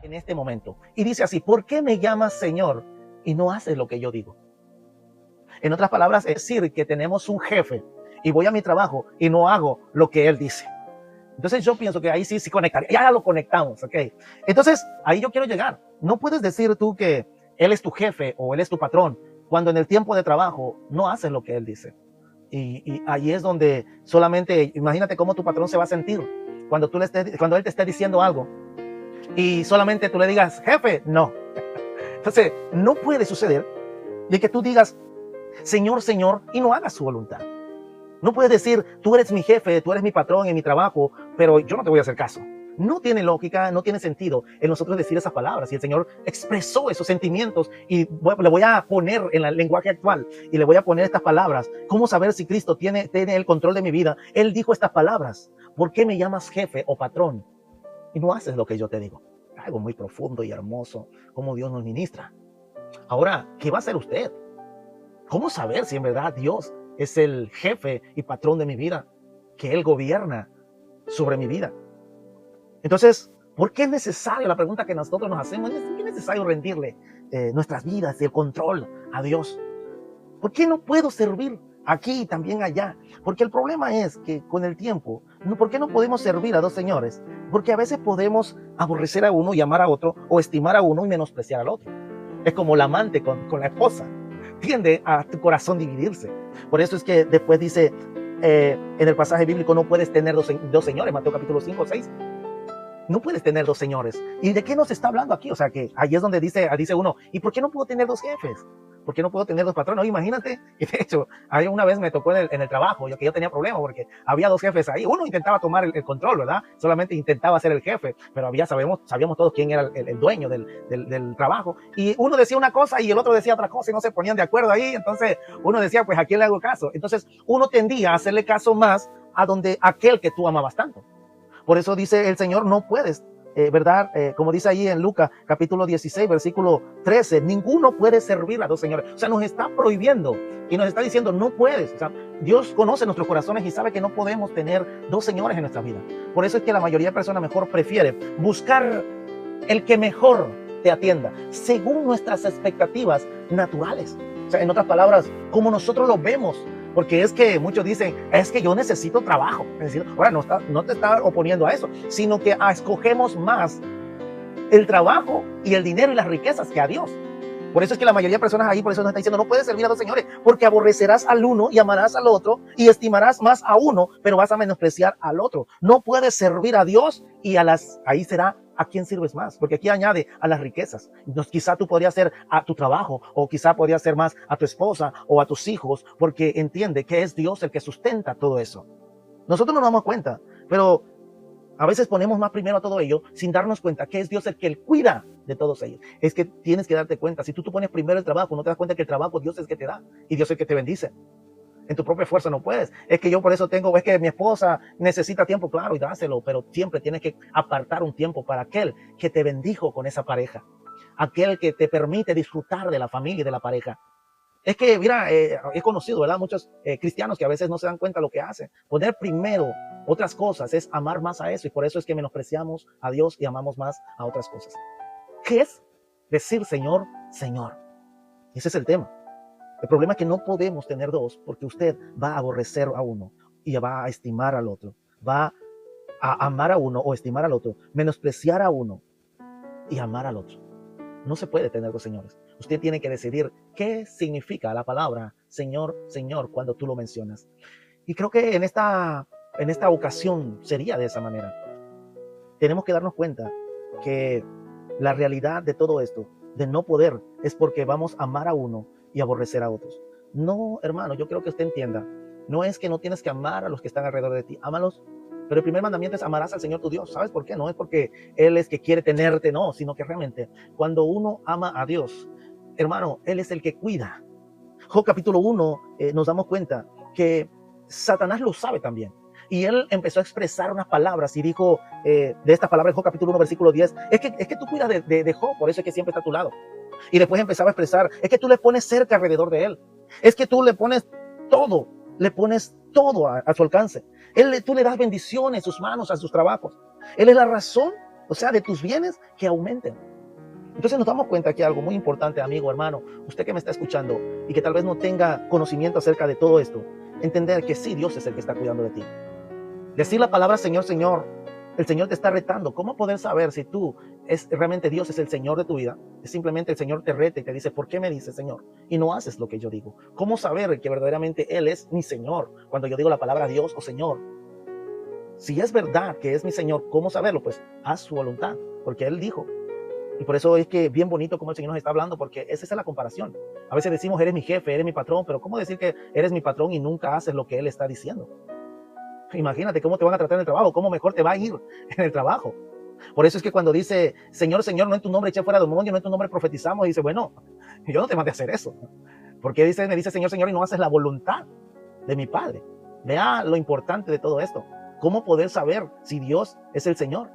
en este momento. Y dice así: ¿por qué me llamas Señor y no haces lo que yo digo? En otras palabras, es decir, que tenemos un jefe y voy a mi trabajo y no hago lo que él dice. Entonces yo pienso que ahí sí conectaría. Ya lo conectamos, ¿ok? Entonces ahí yo quiero llegar. No puedes decir tú que él es tu jefe o él es tu patrón cuando en el tiempo de trabajo no haces lo que él dice. Y ahí es donde solamente, imagínate cómo tu patrón se va a sentir cuando cuando él te esté diciendo algo y solamente tú le digas: jefe, no. Entonces no puede suceder de que tú digas: Señor, Señor, y no hagas su voluntad. No puedes decir: tú eres mi jefe, tú eres mi patrón en mi trabajo, pero yo no te voy a hacer caso. No tiene lógica, no tiene sentido en nosotros decir esas palabras. Y el Señor expresó esos sentimientos y le voy a poner en el lenguaje actual y le voy a poner estas palabras. ¿Cómo saber si Cristo tiene el control de mi vida? Él dijo estas palabras: ¿por qué me llamas jefe o patrón y no haces lo que yo te digo? Algo muy profundo y hermoso, como Dios nos ministra. Ahora, ¿qué va a hacer usted? ¿Cómo saber si en verdad Dios es el jefe y patrón de mi vida, que Él gobierna sobre mi vida? Entonces, ¿por qué es necesario? La pregunta que nosotros nos hacemos: ¿por qué es necesario rendirle nuestras vidas y el control a Dios? ¿Por qué no puedo servir aquí y también allá? Porque el problema es que con el tiempo, ¿por qué no podemos servir a dos señores? Porque a veces podemos aborrecer a uno y amar a otro, o estimar a uno y menospreciar al otro. Es como el amante con la esposa. Tiende a tu corazón dividirse. Por eso es que después dice en el pasaje bíblico: no puedes tener dos señores, Mateo capítulo 5, 6. No puedes tener dos señores. ¿Y de qué nos está hablando aquí? O sea, que ahí es donde dice uno: ¿y por qué no puedo tener dos jefes? ¿Por qué no puedo tener dos patrones? Oye, imagínate, y de hecho, una vez me tocó en el trabajo, que yo tenía problemas porque había dos jefes ahí. Uno intentaba tomar el control, ¿verdad? Solamente intentaba ser el jefe, pero sabíamos todos quién era el dueño del trabajo. Y uno decía una cosa y el otro decía otra cosa y no se ponían de acuerdo ahí. Entonces uno decía: pues ¿a quién le hago caso? Entonces uno tendía a hacerle caso más a aquel que tú amabas tanto. Por eso dice el Señor: no puedes, ¿verdad? Como dice ahí en Lucas capítulo 16, versículo 13, ninguno puede servir a dos señores. O sea, nos está prohibiendo y nos está diciendo: no puedes. O sea, Dios conoce nuestros corazones y sabe que no podemos tener dos señores en nuestra vida. Por eso es que la mayoría de personas mejor prefiere buscar el que mejor te atienda, según nuestras expectativas naturales. O sea, en otras palabras, como nosotros lo vemos. Porque es que muchos dicen: es que yo necesito trabajo. Ahora no te está oponiendo a eso, sino que escogemos más el trabajo y el dinero y las riquezas que a Dios. Por eso es que la mayoría de personas ahí, por eso nos está diciendo: no puedes servir a dos señores, porque aborrecerás al uno y amarás al otro, y estimarás más a uno, pero vas a menospreciar al otro. No puedes servir a Dios y ahí será a quién sirves más, porque aquí añade a las riquezas. Entonces, quizá tú podrías hacer a tu trabajo, o quizá podrías hacer más a tu esposa o a tus hijos, porque entiende que es Dios el que sustenta todo eso. Nosotros no nos damos cuenta, pero a veces ponemos más primero a todo ello sin darnos cuenta que es Dios el que cuida de todos ellos. Es que tienes que darte cuenta: si tú pones primero el trabajo, no te das cuenta que el trabajo Dios es el que te da y Dios es el que te bendice. En tu propia fuerza no puedes. Es que yo por eso es que mi esposa necesita tiempo, claro, y dáselo, pero siempre tienes que apartar un tiempo para aquel que te bendijo con esa pareja, aquel que te permite disfrutar de la familia y de la pareja. Es que, mira, he conocido, ¿verdad?, muchos cristianos que a veces no se dan cuenta de lo que hacen. Poner primero otras cosas es amar más a eso, y por eso es que menospreciamos a Dios y amamos más a otras cosas. ¿Qué es decir Señor, Señor? Ese es el tema. El problema es que no podemos tener dos, porque usted va a aborrecer a uno y va a estimar al otro. Va a amar a uno o estimar al otro, menospreciar a uno y amar al otro. No se puede tener dos señores. Usted tiene que decidir qué significa la palabra Señor, Señor cuando tú lo mencionas. Y creo que en esta ocasión sería de esa manera. Tenemos que darnos cuenta que la realidad de todo esto, de no poder, es porque vamos a amar a uno y aborrecer a otros. No, hermano, yo creo que usted entienda. No es que no tienes que amar a los que están alrededor de ti. Ámalos. Pero el primer mandamiento es: amarás al Señor tu Dios. ¿Sabes por qué? No es porque Él es que quiere tenerte, no, sino que realmente cuando uno ama a Dios, hermano, Él es el que cuida. Job capítulo 1 nos damos cuenta que Satanás lo sabe también. Y él empezó a expresar unas palabras y dijo de estas palabras en Job capítulo 1 versículo 10, es que tú cuidas de Job, por eso es que siempre está a tu lado. Y después empezaba a expresar: es que tú le pones cerca alrededor de él. Es que tú le pones todo a su alcance. Tú le das bendiciones a sus manos, a sus trabajos. Él es la razón O sea, de tus bienes que aumenten. Entonces nos damos cuenta que algo muy importante, amigo, hermano, usted que me está escuchando y que tal vez no tenga conocimiento acerca de todo esto, entender que sí, Dios es el que está cuidando de ti. Decir la palabra Señor, Señor, el Señor te está retando. ¿Cómo poder saber si tú realmente Dios es el Señor de tu vida? Es simplemente el Señor te reta y te dice, ¿por qué me dices Señor? Y no haces lo que yo digo. ¿Cómo saber que verdaderamente Él es mi Señor cuando yo digo la palabra Dios o Señor? Si es verdad que es mi Señor, ¿cómo saberlo? Pues haz su voluntad, porque Él dijo. Y por eso es que bien bonito como el Señor nos está hablando, porque esa es la comparación. A veces decimos, eres mi jefe, eres mi patrón, pero ¿cómo decir que eres mi patrón y nunca haces lo que Él está diciendo? Imagínate cómo te van a tratar en el trabajo, cómo mejor te va a ir en el trabajo. Por eso es que cuando dice, Señor, Señor, no en tu nombre eché fuera demonios, no en tu nombre profetizamos, dice, bueno, yo no te mandé a hacer eso. Porque me dice, Señor, Señor, y no haces la voluntad de mi Padre. Vea lo importante de todo esto. ¿Cómo poder saber si Dios es el Señor?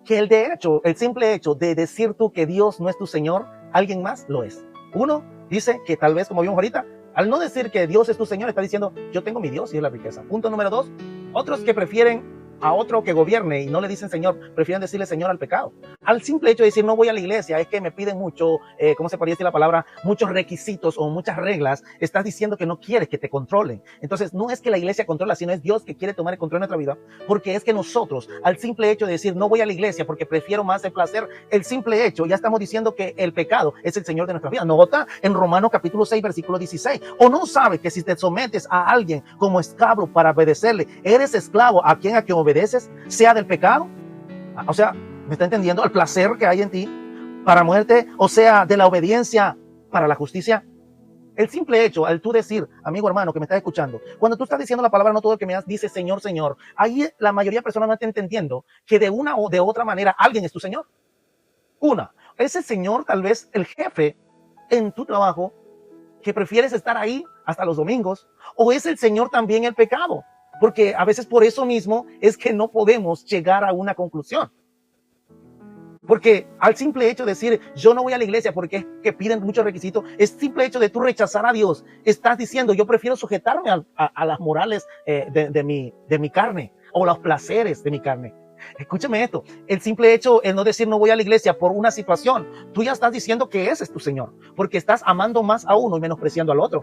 Que el simple hecho de decir tú que Dios no es tu Señor, alguien más lo es. Uno dice que tal vez, como vimos ahorita, al no decir que Dios es tu Señor, está diciendo, yo tengo mi Dios y es la riqueza. Punto número 2, otros que prefieren a otro que gobierne y no le dicen Señor, prefieren decirle Señor al pecado. Al simple hecho de decir no voy a la iglesia, es que me piden mucho, ¿cómo se podría decir la palabra? Muchos requisitos o muchas reglas, estás diciendo que no quieres que te controlen. Entonces no es que la iglesia controla, sino es Dios que quiere tomar el control de nuestra vida, porque es que nosotros, al simple hecho de decir no voy a la iglesia porque prefiero más el placer, el simple hecho, ya estamos diciendo que el pecado es el Señor de nuestra vida. Nota en Romanos capítulo 6, versículo 16, o no sabe que si te sometes a alguien como esclavo para obedecerle, eres esclavo a quien obedeces, sea del pecado, o sea, ¿me está entendiendo? Al placer que hay en ti para muerte, o sea, de la obediencia para la justicia. El simple hecho, al tú decir, amigo hermano que me estás escuchando, cuando tú estás diciendo la palabra, no todo el que me das dice Señor, Señor, ahí la mayoría de personas no están entendiendo que de una o de otra manera alguien es tu Señor. Ese Señor tal vez el jefe en tu trabajo, que prefieres estar ahí hasta los domingos, o es el Señor también el pecado. Porque a veces por eso mismo es que no podemos llegar a una conclusión. Porque al simple hecho de decir, yo no voy a la iglesia porque es que piden muchos requisitos, es simple hecho de tú rechazar a Dios. Estás diciendo, yo prefiero sujetarme a las morales de mi carne o los placeres de mi carne. Escúchame esto, el simple hecho, el no decir no voy a la iglesia por una situación, tú ya estás diciendo que ese es tu Señor, porque estás amando más a uno y menospreciando al otro.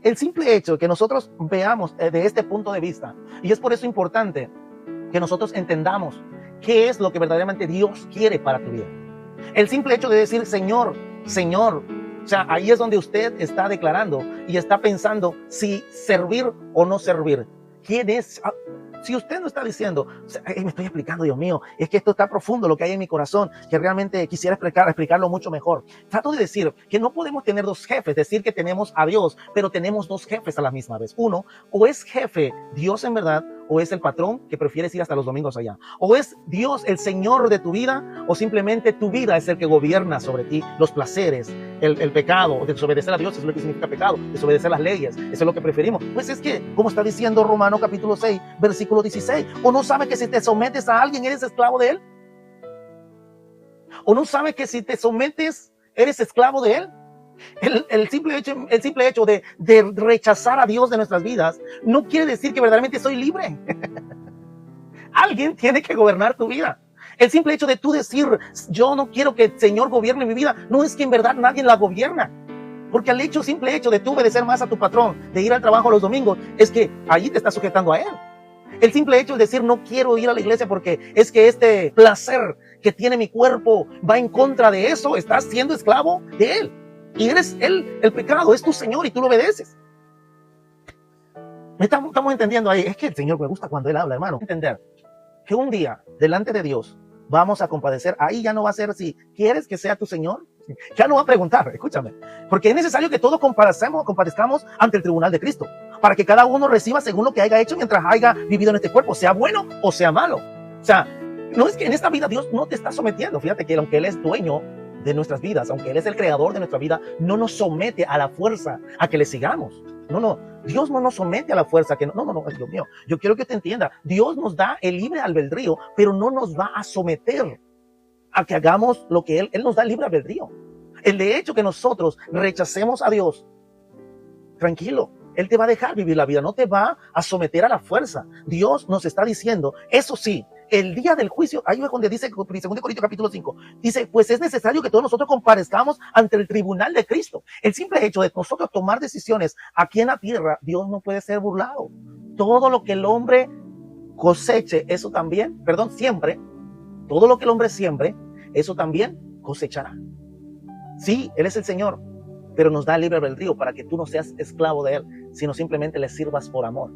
El simple hecho que nosotros veamos de este punto de vista, y es por eso importante que nosotros entendamos qué es lo que verdaderamente Dios quiere para tu vida. El simple hecho de decir Señor, Señor, o sea, ahí es donde usted está declarando y está pensando si servir o no servir. ¿Quién es? Si usted no está diciendo, me estoy explicando, Dios mío, es que esto está profundo, lo que hay en mi corazón, que realmente quisiera explicarlo mucho mejor. Trato de decir que no podemos tener dos jefes, decir que tenemos a Dios, pero tenemos dos jefes a la misma vez. Uno, o es jefe Dios en verdad, o es el patrón que prefieres ir hasta los domingos allá. O es Dios el Señor de tu vida, o simplemente tu vida es el que gobierna sobre ti los placeres, el pecado, desobedecer a Dios es lo que significa pecado, desobedecer las leyes, eso es lo que preferimos. Pues es que, como está diciendo Romanos capítulo 6, versículo 16, ¿o no sabes que si te sometes a alguien eres esclavo de él? ¿O no sabes que si te sometes eres esclavo de él? El simple hecho de rechazar a Dios de nuestras vidas no quiere decir que verdaderamente soy libre. Alguien tiene que gobernar tu vida. El simple hecho de tú decir, yo no quiero que el Señor gobierne mi vida, no es que en verdad nadie la gobierna. Porque el simple hecho de tú obedecer más a tu patrón, de ir al trabajo los domingos, es que allí te estás sujetando a él. El simple hecho de decir, no quiero ir a la iglesia porque es que este placer que tiene mi cuerpo va en contra de eso, estás siendo esclavo de él. Y eres él, el pecado, es tu Señor y tú lo obedeces. Estamos entendiendo ahí. Es que el Señor me gusta cuando Él habla, hermano. Entender que un día, delante de Dios, vamos a compadecer. Ahí ya no va a ser si quieres que sea tu Señor. Ya no va a preguntar, escúchame. Porque es necesario que todos compadezcamos ante el tribunal de Cristo. Para que cada uno reciba según lo que haya hecho mientras haya vivido en este cuerpo. Sea bueno o sea malo. O sea, no es que en esta vida Dios no te está sometiendo. Fíjate que aunque Él es dueño de nuestras vidas, aunque Él es el creador de nuestra vida, no nos somete a la fuerza a que le sigamos. No, Dios no nos somete a la fuerza que no, Dios mío, yo quiero que te entienda, Dios nos da el libre albedrío, pero no nos va a someter a que hagamos lo que Él nos da el libre albedrío. El de hecho que nosotros rechacemos a Dios, tranquilo, Él te va a dejar vivir la vida, no te va a someter a la fuerza. Dios nos está diciendo, eso sí, el día del juicio, ahí es donde dice, 2 Corintios capítulo 5, dice, pues es necesario que todos nosotros comparezcamos ante el tribunal de Cristo. El simple hecho de nosotros tomar decisiones aquí en la tierra, Dios no puede ser burlado. Todo lo que el hombre coseche, eso también, siembre, todo lo que el hombre siembre, eso también cosechará. Sí, Él es el Señor, pero nos da libre albedrío para que tú no seas esclavo de Él, sino simplemente le sirvas por amor.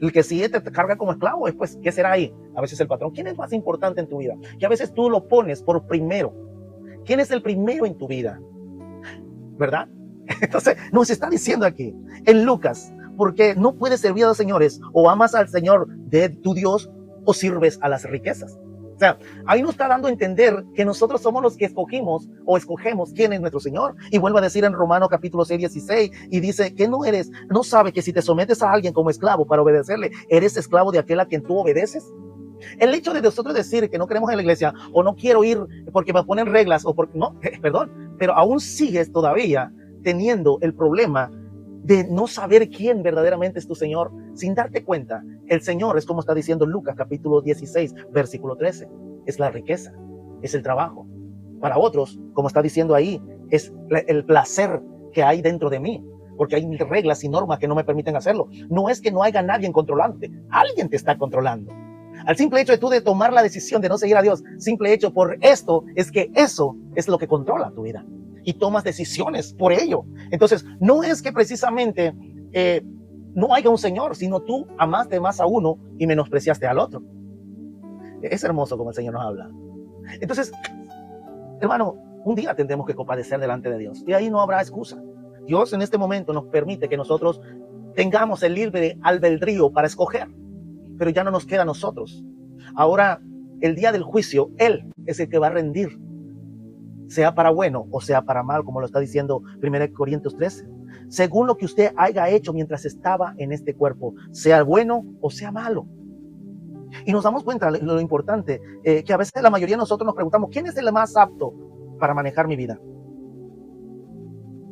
El que sí te carga como esclavo es, pues, ¿qué será ahí? A veces el patrón. ¿Quién es más importante en tu vida? Que a veces tú lo pones por primero. ¿Quién es el primero en tu vida? ¿Verdad? Entonces, nos está diciendo aquí, en Lucas, porque no puedes servir a los señores, o amas al Señor de tu Dios, o sirves a las riquezas. O sea, ahí nos está dando a entender que nosotros somos los que escogimos o escogemos quién es nuestro Señor. Y vuelve a decir en Romanos capítulo 6, 16, y dice que no sabe que si te sometes a alguien como esclavo para obedecerle, eres esclavo de aquel a quien tú obedeces. El hecho de nosotros decir que no queremos en la iglesia, o no quiero ir porque me ponen reglas, o porque no, pero aún sigues todavía teniendo el problema de no saber quién verdaderamente es tu Señor, sin darte cuenta. El Señor es como está diciendo Lucas capítulo 16, versículo 13. Es la riqueza, es el trabajo. Para otros, como está diciendo ahí, es el placer que hay dentro de mí, porque hay reglas y normas que no me permiten hacerlo. No es que no haya nadie controlante, alguien te está controlando. Al simple hecho de tú de tomar la decisión de no seguir a Dios, simple hecho por esto, es que eso es lo que controla tu vida. Y tomas decisiones por ello. Entonces, no es que precisamente no haya un Señor, sino tú amaste más a uno y menospreciaste al otro. Es hermoso como el Señor nos habla. Entonces, hermano, un día tendremos que compadecer delante de Dios. Y ahí no habrá excusa. Dios en este momento nos permite que nosotros tengamos el libre albedrío para escoger. Pero ya no nos queda a nosotros. Ahora, el día del juicio, Él es el que va a rendir, sea para bueno o sea para mal, como lo está diciendo 1 Corintios 13. Según lo que usted haya hecho mientras estaba en este cuerpo, sea bueno o sea malo. Y nos damos cuenta de lo importante, que a veces la mayoría de nosotros nos preguntamos, ¿quién es el más apto para manejar mi vida?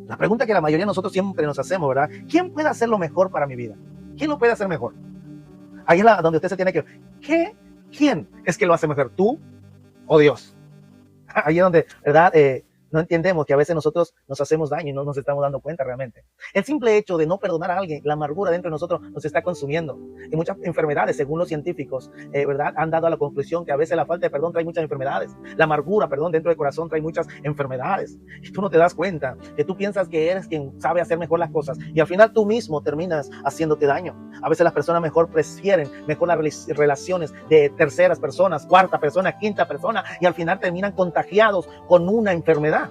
La pregunta que la mayoría de nosotros siempre nos hacemos, ¿verdad? ¿Quién puede hacer lo mejor para mi vida? ¿Quién lo puede hacer mejor? Ahí es donde usted se tiene que... ¿Quién es que lo hace mejor? ¿Tú o Dios? Ahí es donde, ¿verdad? No entendemos que a veces nosotros nos hacemos daño y no nos estamos dando cuenta realmente. El simple hecho de no perdonar a alguien, la amargura dentro de nosotros nos está consumiendo. Y muchas enfermedades, según los científicos, ¿verdad? Han dado a la conclusión que a veces la falta de perdón trae muchas enfermedades. La amargura, dentro del corazón trae muchas enfermedades. Y tú no te das cuenta que tú piensas que eres quien sabe hacer mejor las cosas. Y al final tú mismo terminas haciéndote daño. A veces las personas prefieren mejor las relaciones de terceras personas, cuarta persona, quinta persona, y al final terminan contagiados con una enfermedad.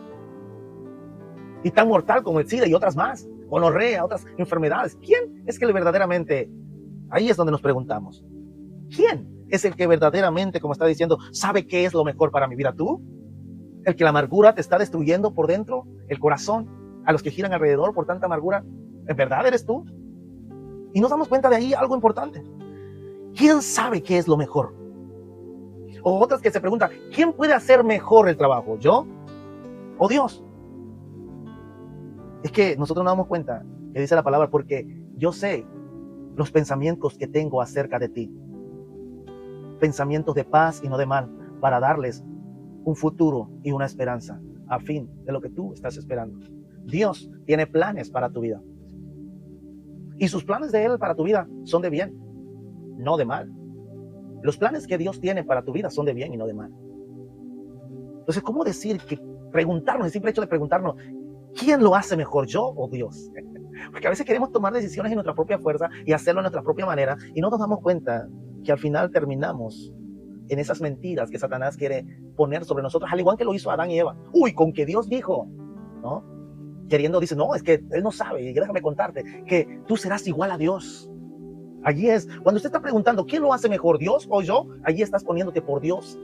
Y tan mortal como el SIDA y otras más, gonorrea, otras enfermedades. ¿Quién es que verdaderamente, ahí es donde nos preguntamos, ¿quién es el que verdaderamente, como está diciendo, sabe qué es lo mejor para mi vida? ¿Tú? ¿El que la amargura te está destruyendo por dentro, el corazón, a los que giran alrededor por tanta amargura? ¿En verdad eres tú? Y nos damos cuenta de ahí algo importante. ¿Quién sabe qué es lo mejor? O otras que se preguntan, ¿quién puede hacer mejor el trabajo? ¿Yo o Dios? Es que nosotros nos damos cuenta que dice la palabra, porque yo sé los pensamientos que tengo acerca de ti. Pensamientos de paz y no de mal, para darles un futuro y una esperanza, a fin de lo que tú estás esperando. Dios tiene planes para tu vida. Y sus planes de Él para tu vida son de bien, no de mal. Los planes que Dios tiene para tu vida son de bien y no de mal. Entonces, ¿cómo decir que preguntarnos, el simple hecho de preguntarnos, ¿quién lo hace mejor, yo o Dios? Porque a veces queremos tomar decisiones en nuestra propia fuerza y hacerlo de nuestra propia manera y no nos damos cuenta que al final terminamos en esas mentiras que Satanás quiere poner sobre nosotros, al igual que lo hizo Adán y Eva. Uy, con que Dios dijo, ¿no? Queriendo, dice, no, es que Él no sabe, y déjame contarte, que tú serás igual a Dios. Allí es, cuando usted está preguntando, ¿quién lo hace mejor, Dios o yo? Allí estás poniéndote por Dios.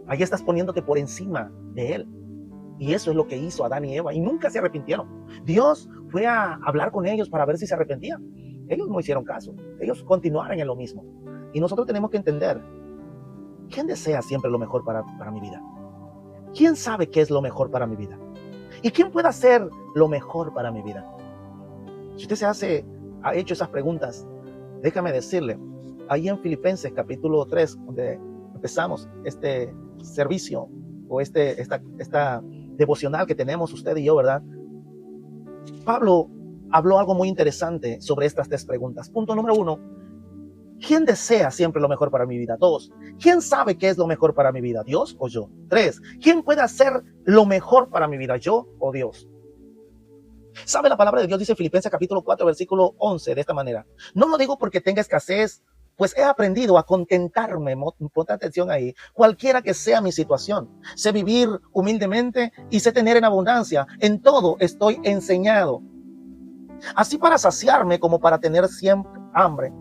Allí estás poniéndote por encima de Él. Y eso es lo que hizo Adán y Eva, y nunca se arrepintieron. Dios fue a hablar con ellos para ver si se arrepentían. Ellos no hicieron caso, ellos continuaron en lo mismo. Y nosotros tenemos que entender, ¿quién desea siempre lo mejor para mi vida? ¿Quién sabe qué es lo mejor para mi vida? ¿Y quién puede hacer lo mejor para mi vida? Si usted ha hecho esas preguntas, déjame decirle, ahí en Filipenses capítulo 3, donde empezamos este servicio o esta devocional que tenemos usted y yo, ¿verdad? Pablo habló algo muy interesante sobre estas 3 preguntas. Punto número 1, ¿quién desea siempre lo mejor para mi vida? 2, ¿quién sabe qué es lo mejor para mi vida? ¿Dios o yo? 3, ¿quién puede hacer lo mejor para mi vida? ¿Yo o Dios? ¿Sabe la palabra de Dios? Dice en Filipenses capítulo 4, versículo 11, de esta manera. No lo digo porque tenga escasez, pues he aprendido a contentarme, ponte atención ahí, cualquiera que sea mi situación. Sé vivir humildemente y sé tener en abundancia. En todo estoy enseñado. Así para saciarme como para tener siempre hambre.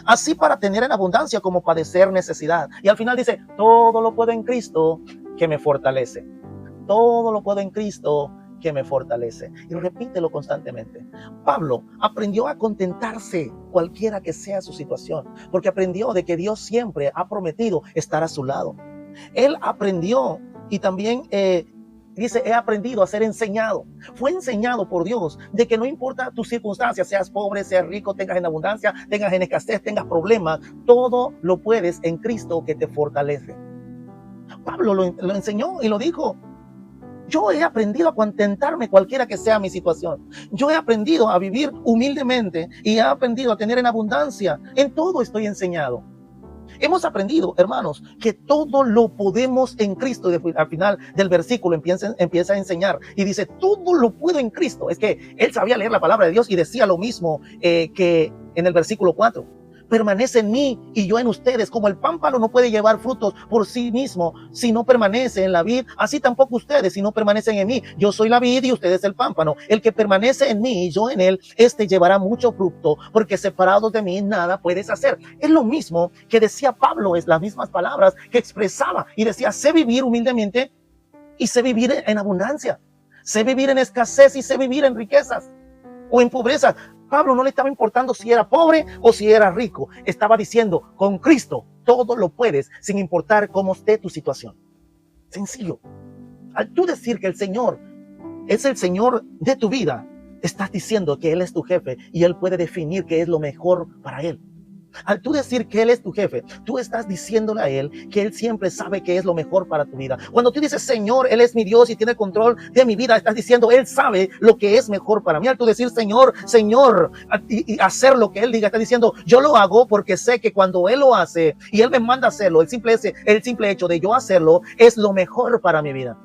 Así para tener en abundancia como padecer necesidad. Y al final dice, todo lo puedo en Cristo que me fortalece. Todo lo puedo en Cristo que me fortalece. Y repítelo constantemente. Pablo aprendió a contentarse cualquiera que sea su situación, porque aprendió de que Dios siempre ha prometido estar a su lado. Él aprendió y también dice, he aprendido a ser enseñado. Fue enseñado por Dios de que no importa tus circunstancias, seas pobre, seas rico, tengas en abundancia, tengas en escasez, tengas problemas, todo lo puedes en Cristo que te fortalece. Pablo lo enseñó y lo dijo. Yo he aprendido a contentarme cualquiera que sea mi situación. Yo he aprendido a vivir humildemente y he aprendido a tener en abundancia. En todo estoy enseñado. Hemos aprendido, hermanos, que todo lo podemos en Cristo. Y al final del versículo empieza a enseñar y dice, todo lo puedo en Cristo. Es que él sabía leer la palabra de Dios y decía lo mismo que en el versículo 4. Permanece en mí y yo en ustedes. Como el pámpano no puede llevar frutos por sí mismo si no permanece en la vid, así tampoco ustedes si no permanecen en mí. Yo soy la vid y ustedes el pámpano. El que permanece en mí y yo en él, este llevará mucho fruto, porque separados de mí nada puedes hacer. Es lo mismo que decía Pablo, es las mismas palabras que expresaba y decía, sé vivir humildemente y sé vivir en abundancia. Sé vivir en escasez y sé vivir en riquezas o en pobreza. Pablo no le estaba importando si era pobre o si era rico. Estaba diciendo, con Cristo todo lo puedes, sin importar cómo esté tu situación. Sencillo. Al tú decir que el Señor es el Señor de tu vida, estás diciendo que Él es tu jefe y Él puede definir qué es lo mejor para Él. Al tú decir que Él es tu jefe, tú estás diciéndole a Él que Él siempre sabe qué es lo mejor para tu vida. Cuando tú dices, Señor, Él es mi Dios y tiene control de mi vida, estás diciendo, Él sabe lo que es mejor para mí. Al tú decir, Señor, Señor, y hacer lo que Él diga, estás diciendo, yo lo hago porque sé que cuando Él lo hace y Él me manda a hacerlo, el simple hecho de yo hacerlo es lo mejor para mi vida.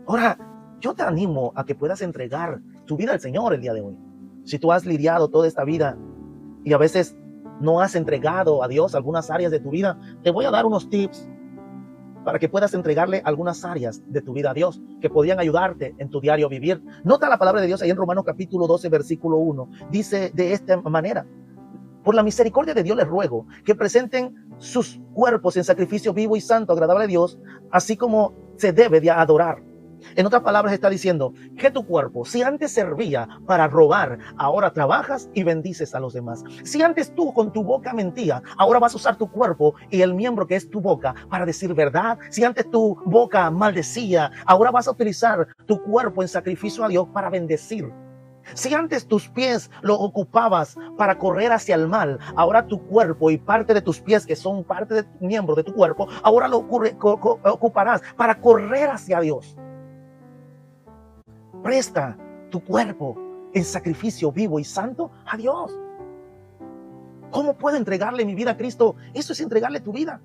Ahora, yo te animo a que puedas entregar tu vida al Señor el día de hoy. Si tú has lidiado toda esta vida y a veces no has entregado a Dios algunas áreas de tu vida, te voy a dar unos tips para que puedas entregarle algunas áreas de tu vida a Dios que podrían ayudarte en tu diario vivir. Nota la palabra de Dios ahí en Romanos capítulo 12, versículo 1. Dice de esta manera, por la misericordia de Dios les ruego que presenten sus cuerpos en sacrificio vivo y santo, agradable a Dios, así como se debe de adorar. En otras palabras está diciendo que tu cuerpo, si antes servía para robar, ahora trabajas y bendices a los demás. Si antes tú con tu boca mentías, ahora vas a usar tu cuerpo y el miembro que es tu boca para decir verdad. Si antes tu boca maldecía, ahora vas a utilizar tu cuerpo en sacrificio a Dios para bendecir. Si antes tus pies lo ocupabas para correr hacia el mal, ahora tu cuerpo y parte de tus pies, que son parte de tu miembro de tu cuerpo, ahora lo ocuparás para correr hacia Dios. Presta tu cuerpo en sacrificio vivo y santo a Dios. ¿Cómo puedo entregarle mi vida a Cristo? Eso es entregarle tu vida.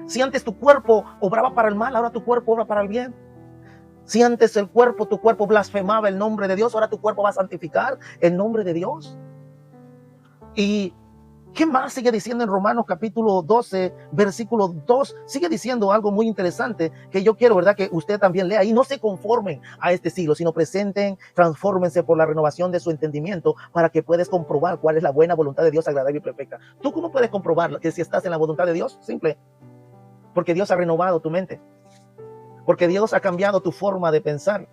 Si antes tu cuerpo obraba para el mal, ahora tu cuerpo obra para el bien. Si antes tu cuerpo blasfemaba el nombre de Dios, ahora tu cuerpo va a santificar el nombre de Dios. Y ¿qué más sigue diciendo en Romanos capítulo 12, versículo 2? Sigue diciendo algo muy interesante que yo quiero, ¿verdad?, que usted también lea. Y no se conformen a este siglo, sino transfórmense por la renovación de su entendimiento para que puedas comprobar cuál es la buena voluntad de Dios, agradable y perfecta. ¿Tú cómo puedes comprobar que si estás en la voluntad de Dios? Simple. Porque Dios ha renovado tu mente. Porque Dios ha cambiado tu forma de pensar.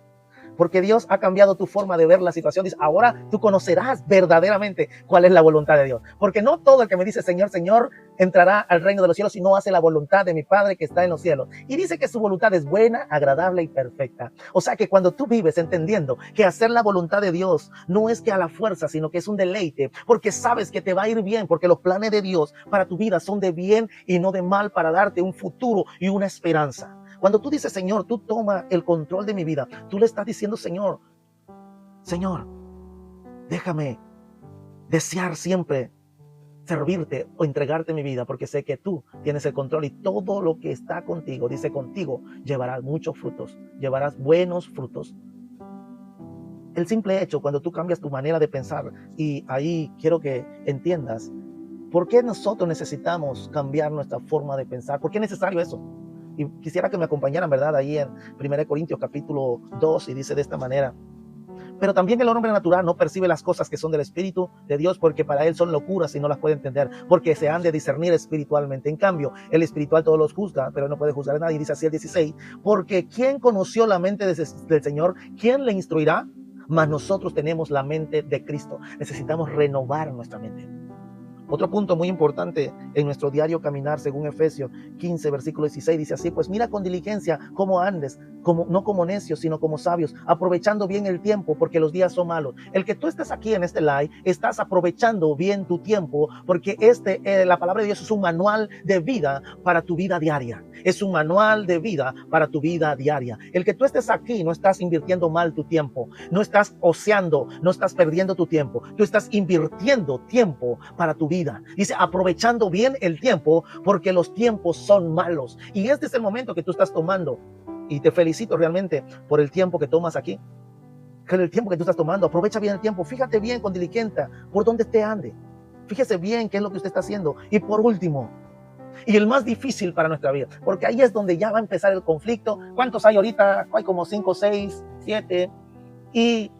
Porque Dios ha cambiado tu forma de ver la situación. Dice, ahora tú conocerás verdaderamente cuál es la voluntad de Dios. Porque no todo el que me dice Señor, Señor, entrará al reino de los cielos, sino hace la voluntad de mi Padre que está en los cielos. Y dice que su voluntad es buena, agradable y perfecta. O sea que cuando tú vives entendiendo que hacer la voluntad de Dios no es que a la fuerza, sino que es un deleite, porque sabes que te va a ir bien, porque los planes de Dios para tu vida son de bien y no de mal, para darte un futuro y una esperanza. Cuando tú dices, Señor, tú toma el control de mi vida, tú le estás diciendo, Señor, déjame desear siempre servirte o entregarte mi vida, porque sé que tú tienes el control y todo lo que está contigo, dice, contigo llevarás muchos frutos, llevarás buenos frutos. El simple hecho, cuando tú cambias tu manera de pensar, y ahí quiero que entiendas, ¿por qué nosotros necesitamos cambiar nuestra forma de pensar? ¿Por qué es necesario eso? Y quisiera que me acompañaran, ¿verdad? Ahí en 1 Corintios capítulo 2, y dice de esta manera: pero también el hombre natural no percibe las cosas que son del Espíritu de Dios, porque para él son locuras y no las puede entender, porque se han de discernir espiritualmente. En cambio, el espiritual todos los juzga, pero no puede juzgar a nadie. Dice así el 16, porque ¿quién conoció la mente del Señor? ¿Quién le instruirá? Mas nosotros tenemos la mente de Cristo. Necesitamos renovar nuestra mente. Otro punto muy importante en nuestro diario caminar, según Efesios 15, versículo 16, dice así: pues mira con diligencia cómo andes, no como necios, sino como sabios, aprovechando bien el tiempo, porque los días son malos. El que tú estés aquí en este live, estás aprovechando bien tu tiempo, porque la palabra de Dios es un manual de vida para tu vida diaria. Es un manual de vida para tu vida diaria. El que tú estés aquí, no estás invirtiendo mal tu tiempo, no estás oceando, no estás perdiendo tu tiempo, tú estás invirtiendo tiempo para tu vida. Dice, aprovechando bien el tiempo, porque los tiempos son malos. Y este es el momento que tú estás tomando. Y te felicito realmente por el tiempo que tomas aquí. El tiempo que tú estás tomando, aprovecha bien el tiempo. Fíjate bien con diligencia por donde te ande. Fíjese bien qué es lo que usted está haciendo. Y por último, y el más difícil para nuestra vida, porque ahí es donde ya va a empezar el conflicto. ¿Cuántos hay ahorita? Hay como 5, 6, 7. Y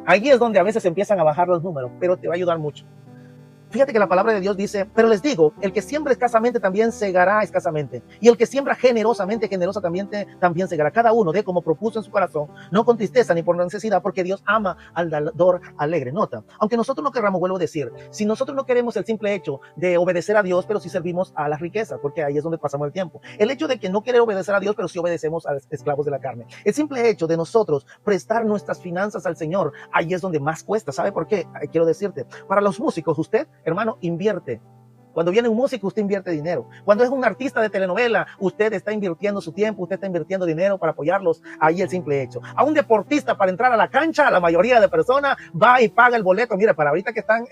ahí es donde a veces empiezan a bajar los números, pero te va a ayudar mucho. Fíjate que la palabra de Dios dice, pero les digo, el que siembra escasamente también segará escasamente. Y el que siembra generosamente, también segará. Cada uno dé como propuso en su corazón, no con tristeza ni por necesidad, porque Dios ama al dador alegre. Nota, aunque nosotros no querramos, vuelvo a decir, si nosotros no queremos el simple hecho de obedecer a Dios, pero si servimos a las riquezas, porque ahí es donde pasamos el tiempo. El hecho de que no querer obedecer a Dios, pero si obedecemos a los esclavos de la carne. El simple hecho de nosotros prestar nuestras finanzas al Señor, ahí es donde más cuesta. ¿Sabe por qué? Quiero decirte, para los músicos, usted, hermano, invierte. Cuando viene un músico, usted invierte dinero. Cuando es un artista de telenovela, usted está invirtiendo su tiempo, usted está invirtiendo dinero para apoyarlos. Ahí el simple hecho. A un deportista, para entrar a la cancha, la mayoría de personas va y paga el boleto. Mira, para ahorita que están,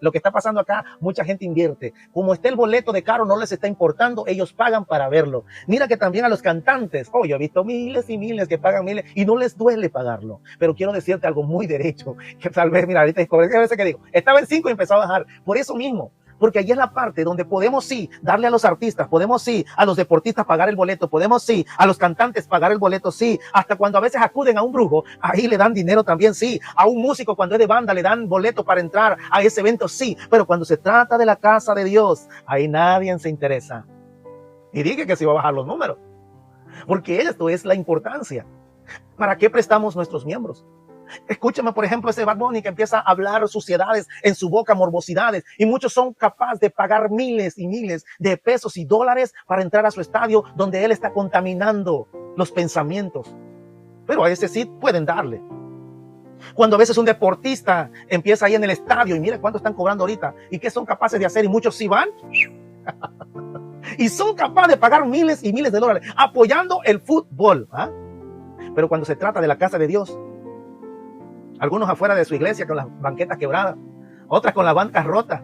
lo que está pasando acá, mucha gente invierte. Como esté el boleto de caro, no les está importando, ellos pagan para verlo. Mira que también a los cantantes, yo he visto miles y miles que pagan miles y no les duele pagarlo. Pero quiero decirte algo muy derecho, que tal vez, mira, ahorita a veces que digo, estaba en 5 y empezó a bajar. Por eso mismo. Porque allí es la parte donde podemos sí darle a los artistas, podemos sí a los deportistas pagar el boleto, podemos sí a los cantantes pagar el boleto, sí, hasta cuando a veces acuden a un brujo, ahí le dan dinero también, sí, a un músico cuando es de banda le dan boleto para entrar a ese evento, sí, pero cuando se trata de la casa de Dios, ahí nadie se interesa. Y dije que se iba a bajar los números, porque esto es la importancia. ¿Para qué prestamos nuestros miembros? Escúchame, por ejemplo, ese Bad Bunny que empieza a hablar suciedades en su boca, morbosidades, y muchos son capaces de pagar miles y miles de pesos y dólares para entrar a su estadio donde él está contaminando los pensamientos. Pero a ese sí pueden darle. Cuando a veces un deportista empieza ahí en el estadio y mira cuánto están cobrando ahorita y qué son capaces de hacer, y muchos sí van y son capaces de pagar miles y miles de dólares apoyando el fútbol, ¿ah? Pero cuando se trata de la casa de Dios, algunos afuera de su iglesia con las banquetas quebradas, otras con las bancas rotas,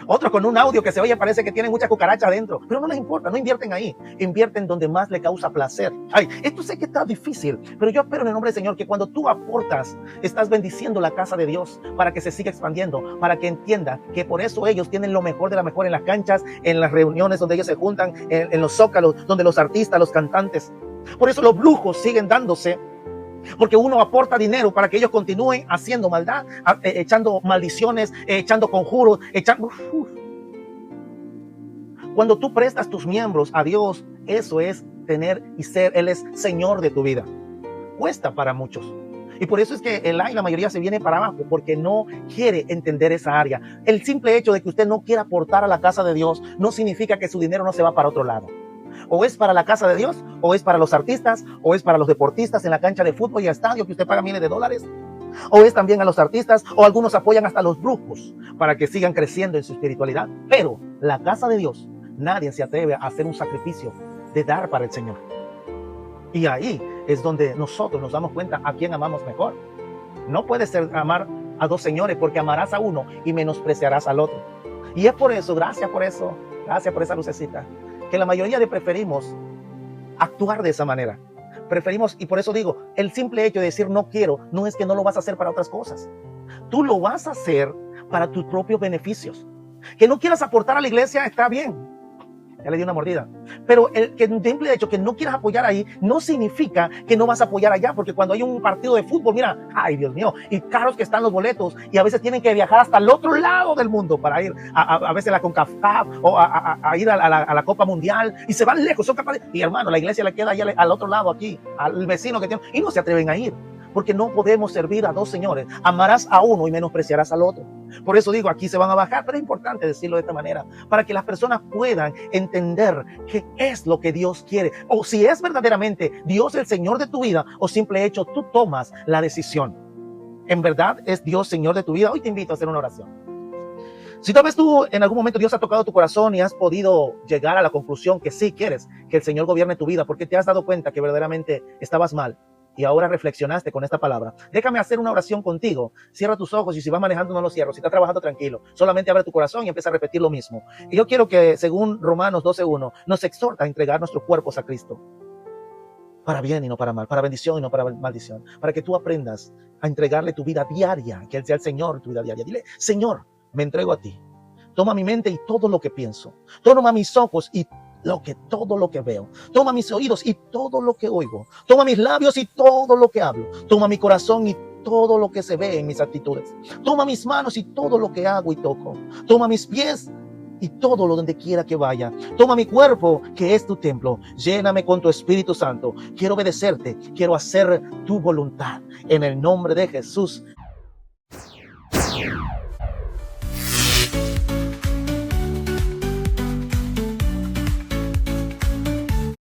otros con un audio que se oye, parece que tiene muchas cucarachas adentro, pero no les importa, no invierten ahí, invierten donde más le causa placer. Esto sé que está difícil, pero yo espero en el nombre del Señor que cuando tú aportas, estás bendiciendo la casa de Dios para que se siga expandiendo, para que entienda que por eso ellos tienen lo mejor de la mejor en las canchas, en las reuniones donde ellos se juntan, en los zócalos, donde los artistas, los cantantes. Por eso los brujos siguen dándose, porque uno aporta dinero para que ellos continúen haciendo maldad, echando maldiciones, echando conjuros, Cuando tú prestas tus miembros a Dios, eso es tener y ser, Él es Señor de tu vida. cuesta para muchos. Y por eso es que la mayoría se viene para abajo, porque no quiere entender esa área. El simple hecho de que usted no quiera aportar a la casa de Dios no significa que su dinero no se va para otro lado. O es para la casa de Dios, o es para los artistas, o es para los deportistas en la cancha de fútbol y estadio que usted paga miles de dólares, o es también a los artistas, o algunos apoyan hasta a los brujos para que sigan creciendo en su espiritualidad. Pero la casa de Dios, nadie se atreve a hacer un sacrificio de dar para el Señor. Y ahí es donde nosotros nos damos cuenta a quién amamos mejor. No puede ser amar a dos señores, porque amarás a uno y menospreciarás al otro. Y es por eso, gracias por esa lucecita, que la mayoría preferimos actuar de esa manera. Preferimos, y por eso digo, el simple hecho de decir no quiero, no es que no lo vas a hacer para otras cosas. Tú lo vas a hacer para tus propios beneficios. Que no quieras aportar a la iglesia está bien. Ya le di una mordida. Pero el simple hecho que no quieras apoyar ahí no significa que no vas a apoyar allá, porque cuando hay un partido de fútbol, mira, ay Dios mío, y caros que están los boletos, y a veces tienen que viajar hasta el otro lado del mundo para ir a veces a la CONCACAF o a ir a la Copa Mundial, y se van lejos, son capaces, y hermano, la iglesia le queda allá al otro lado aquí, al vecino que tiene, y no se atreven a ir. Porque no podemos servir a dos señores. Amarás a uno y menospreciarás al otro. Por eso digo, aquí se van a bajar, pero es importante decirlo de esta manera, para que las personas puedan entender qué es lo que Dios quiere, o si es verdaderamente Dios el Señor de tu vida, o simple hecho tú tomas la decisión. En verdad es Dios Señor de tu vida. Hoy te invito a hacer una oración. Si tal vez tú en algún momento Dios ha tocado tu corazón y has podido llegar a la conclusión que sí quieres que el Señor gobierne tu vida, porque te has dado cuenta que verdaderamente estabas mal, y ahora reflexionaste con esta palabra, déjame hacer una oración contigo. Cierra tus ojos, y si vas manejando no los cierres, si estás trabajando tranquilo, solamente abre tu corazón y empieza a repetir lo mismo. Y yo quiero que, según Romanos 12:1, nos exhorta a entregar nuestros cuerpos a Cristo, para bien y no para mal, para bendición y no para maldición, para que tú aprendas a entregarle tu vida diaria, que Él sea el Señor de tu vida diaria. Dile, Señor, me entrego a ti. Toma mi mente y todo lo que pienso. Toma mis ojos y todo lo que veo. Toma mis oídos y todo lo que oigo. Toma mis labios y todo lo que hablo. Toma mi corazón y todo lo que se ve en mis actitudes. Toma mis manos y todo lo que hago y toco. Toma mis pies y todo lo donde quiera que vaya. Toma mi cuerpo, que es tu templo. Lléname con tu Espíritu Santo. Quiero obedecerte. Quiero hacer tu voluntad. En el nombre de Jesús.